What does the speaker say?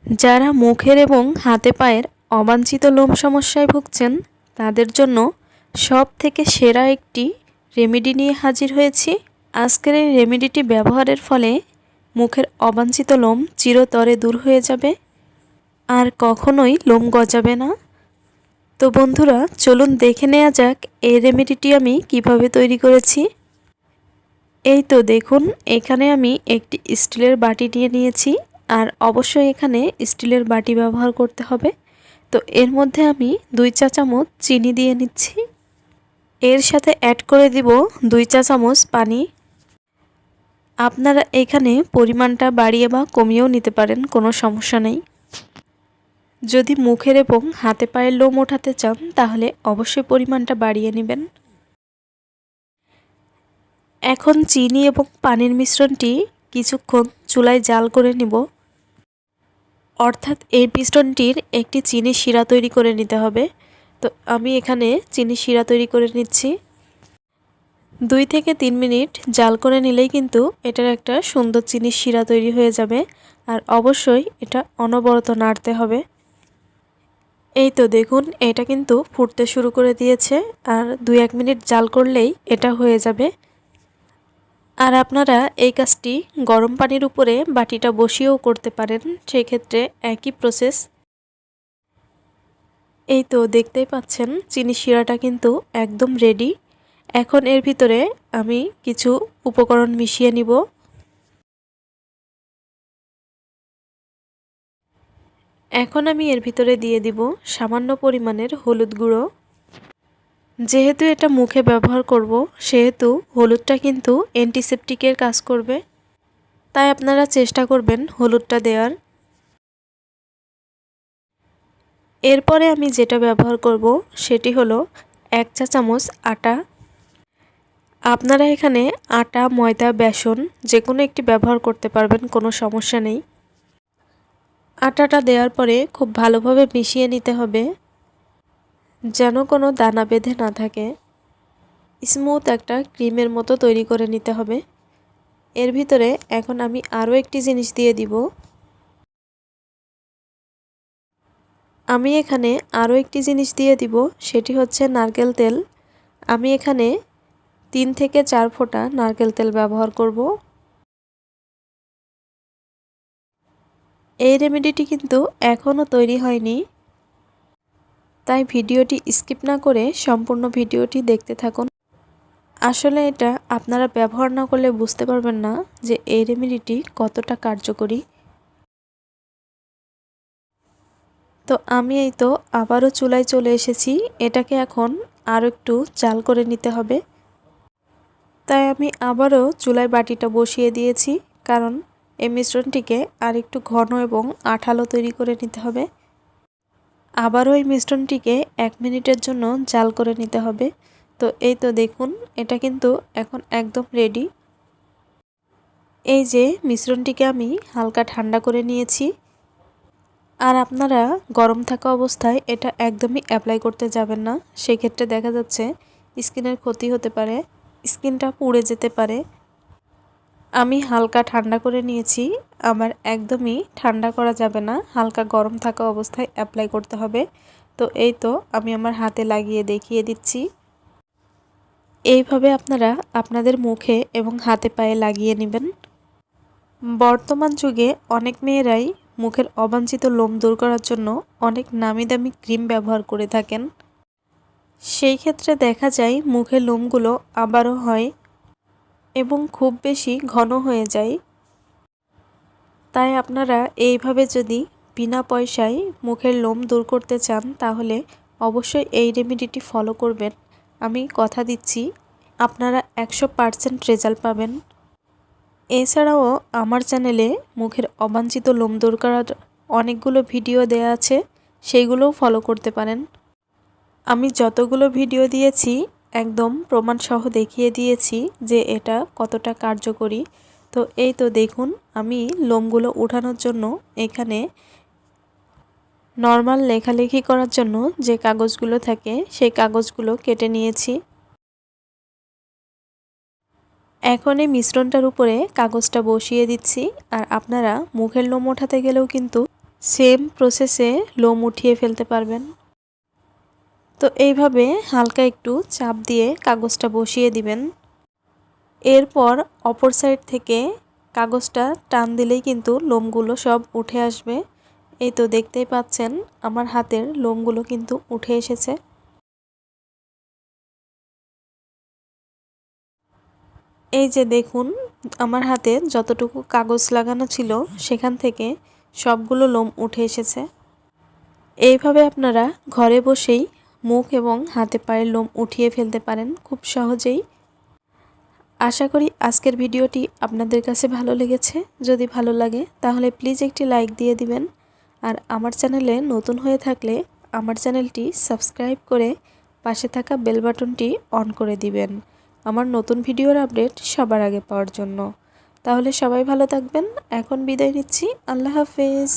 যারা মুখের এবং হাতে পায়ের অবাঞ্ছিত লোম সমস্যায় ভুগছেন তাদের জন্য সব থেকে সেরা একটি রেমেডি নিয়ে হাজির হয়েছি। আজকের এই রেমেডিটি ব্যবহারের ফলে মুখের অবাঞ্ছিত লোম চিরতরে দূর হয়ে যাবে আর কখনোই লোম গজাবে না। তো বন্ধুরা, চলুন দেখে নেওয়া যাক এই রেমেডিটি আমি কিভাবে তৈরি করেছি। এই তো দেখুন, এখানে আমি একটি স্টিলের বাটি নিয়ে নিয়েছি আর অবশ্যই এখানে স্টিলের বাটি ব্যবহার করতে হবে। তো এর মধ্যে আমি 2 চা চামচ চিনি দিয়ে নিচ্ছি। এর সাথে অ্যাড করে দিব 2 চা চামচ পানি। আপনারা এখানে পরিমাণটা বাড়িয়ে বা কমিয়েও নিতে পারেন, কোনো সমস্যা নেই। যদি মুখের এবং হাতে পায়ের লোম ওঠাতে চান তাহলে অবশ্যই পরিমাণটা বাড়িয়ে নেবেন। এখন চিনি এবং পানির মিশ্রণটি কিছুক্ষণ চুলায় জাল করে নেব, অর্থাৎ এই মিশ্রণটির একটি চিনি শিরা তৈরি করে নিতে হবে। তো আমি এখানে চিনি শিরা তৈরি করে নিচ্ছি। 2 থেকে 3 মিনিট জাল করে নিলেই কিন্তু এটার একটা সুন্দর চিনির শিরা তৈরি হয়ে যাবে। আর অবশ্যই এটা অনবরত নাড়তে হবে। এই তো দেখুন, এটা কিন্তু ফুটতে শুরু করে দিয়েছে আর 2-1 মিনিট জাল করলেই এটা হয়ে যাবে। আর আপনারা এই কাজটি গরম পানির উপরে বাটিটা বসিয়েও করতে পারেন, সেই ক্ষেত্রে একই প্রসেস। এই তো দেখতেই পাচ্ছেন চিনি শিরাটা কিন্তু একদম রেডি। এখন এর ভিতরে আমি কিছু উপকরণ মিশিয়ে নিব। এখন আমি এর ভিতরে দিয়ে দিব সামান্য পরিমাণের হলুদ গুঁড়ো। যেহেতু এটা মুখে ব্যবহার করব সেহেতু হলুদটা কিন্তু অ্যান্টিসেপটিকের কাজ করবে, তাই আপনারা চেষ্টা করবেন হলুদটা দেওয়ার। এরপরে আমি যেটা ব্যবহার করব সেটি হলো 1 চা চামচ আটা। আপনারা এখানে আটা, ময়দা, বেসন যে কোনো একটি ব্যবহার করতে পারবেন, কোনো সমস্যা নেই। আটাটা দেওয়ার পরে খুব ভালোভাবে মিশিয়ে নিতে হবে যেন কোনো দানা বেঁধে না থাকে। স্মুথ একটা ক্রিমের মতো তৈরি করে নিতে হবে। এর ভিতরে এখন আমি আরও একটি জিনিস দিয়ে দিব। আমি এখানে আরও একটি জিনিস দিয়ে দিব, সেটি হচ্ছে নারকেল তেল। আমি এখানে 3 থেকে 4 ফোঁটা নারকেল তেল ব্যবহার করব। এই রেমেডিটি কিন্তু এখনও তৈরি হয়নি, তাই ভিডিওটি স্কিপ না করে সম্পূর্ণ ভিডিওটি দেখতে থাকুন। আসলে এটা আপনারা ব্যবহার না করলে বুঝতে পারবেন না যে এই রেমেডিটি কতটা কার্যকরী। তো আমি এই তো আবারও চুলায় চলে এসেছি। এটাকে এখন আরও একটু জাল করে নিতে হবে, তাই আমি আবারও চুলায় বাটিটা বসিয়ে দিয়েছি, কারণ এই মিশ্রণটিকে আর একটু ঘন এবং আঠালো তৈরি করে নিতে হবে। আবারও এই মিশ্রণটিকে 1 মিনিটের জন্য জাল করে নিতে হবে। তো এই তো দেখুন, এটা কিন্তু এখন একদম রেডি। এই যে মিশ্রণটিকে আমি হালকা ঠান্ডা করে নিয়েছি। আর আপনারা গরম থাকা অবস্থায় এটা একদমই অ্যাপ্লাই করতে যাবেন না, সেক্ষেত্রে দেখা যাচ্ছে স্কিনের ক্ষতি হতে পারে, স্কিনটা পুড়ে যেতে পারে। আমি হালকা ঠান্ডা করে নিয়েছি, আবার একদমই ঠান্ডা করা যাবে না, হালকা গরম থাকা অবস্থায় অ্যাপ্লাই করতে হবে। তো এই তো আমি আমার হাতে লাগিয়ে দেখিয়ে দিচ্ছি। এইভাবে আপনারা আপনাদের মুখে এবং হাতে পায়ে লাগিয়ে নেবেন। বর্তমান যুগে অনেক মেয়েরাই মুখের অবাঞ্ছিত লোম দূর করার জন্য অনেক নামি দামি ক্রিম ব্যবহার করে থাকেন। সেই ক্ষেত্রে দেখা যায় মুখের লোমগুলো আবারও হয় এবং খুব বেশি ঘন হয়ে যায়। তাই আপনারা এইভাবে যদি বিনা পয়সায় মুখের লোম দূর করতে চান তাহলে অবশ্যই এই রেমেডিটি ফলো করবেন। আমি কথা দিচ্ছি আপনারা 100% রেজাল্ট পাবেন। এছাড়াও আমার চ্যানেলে মুখের অবাঞ্ছিত লোম দূর করার অনেকগুলো ভিডিও দেয়া আছে, সেইগুলোও ফলো করতে পারেন। আমি যতগুলো ভিডিও দিয়েছি একদম প্রমাণসহ দেখিয়ে দিয়েছি যে এটা কতটা কার্যকরী। তো এই তো দেখুন, আমি লোমগুলো উঠানোর জন্য এখানে নর্মাল লেখালেখি করার জন্য যে কাগজগুলো থাকে সেই কাগজগুলো কেটে নিয়েছি। এখন এই মিশ্রণটার উপরে কাগজটা বসিয়ে দিচ্ছি। আর আপনারা মুখের লোম ওঠাতে গেলেও কিন্তু সেম প্রসেসে লোম উঠিয়ে ফেলতে পারবেন। তো এইভাবে হালকা একটু চাপ দিয়ে কাগজটা বসিয়ে দিবেন। এরপর অপর সাইড থেকে কাগজটা টান দিলেই কিন্তু লোমগুলো সব উঠে আসবে। এই তো দেখতেই পাচ্ছেন আমার হাতের লোমগুলো কিন্তু উঠে এসেছে। এই যে দেখুন আমার হাতে যতটুকু কাগজ লাগানো ছিল সেখান থেকে সবগুলো লোম উঠে এসেছে। এইভাবে আপনারা ঘরে বসেই মুখ এবং হাতে পায়ের লোম উঠিয়ে ফেলতে পারেন খুব সহজেই। আশা করি আজকের ভিডিওটি আপনাদের কাছে ভালো লেগেছে। যদি ভালো লাগে তাহলে প্লিজ একটি লাইক দিয়ে দিবেন। আর আমার চ্যানেলে নতুন হয়ে থাকলে আমার চ্যানেলটি সাবস্ক্রাইব করে পাশে থাকা বেল বাটনটি অন করে দিবেন আমার নতুন ভিডিওর আপডেট সবার আগে পাওয়ার জন্য। তাহলে সবাই ভালো থাকবেন। এখন বিদায় নিচ্ছি। আল্লাহ হাফেজ।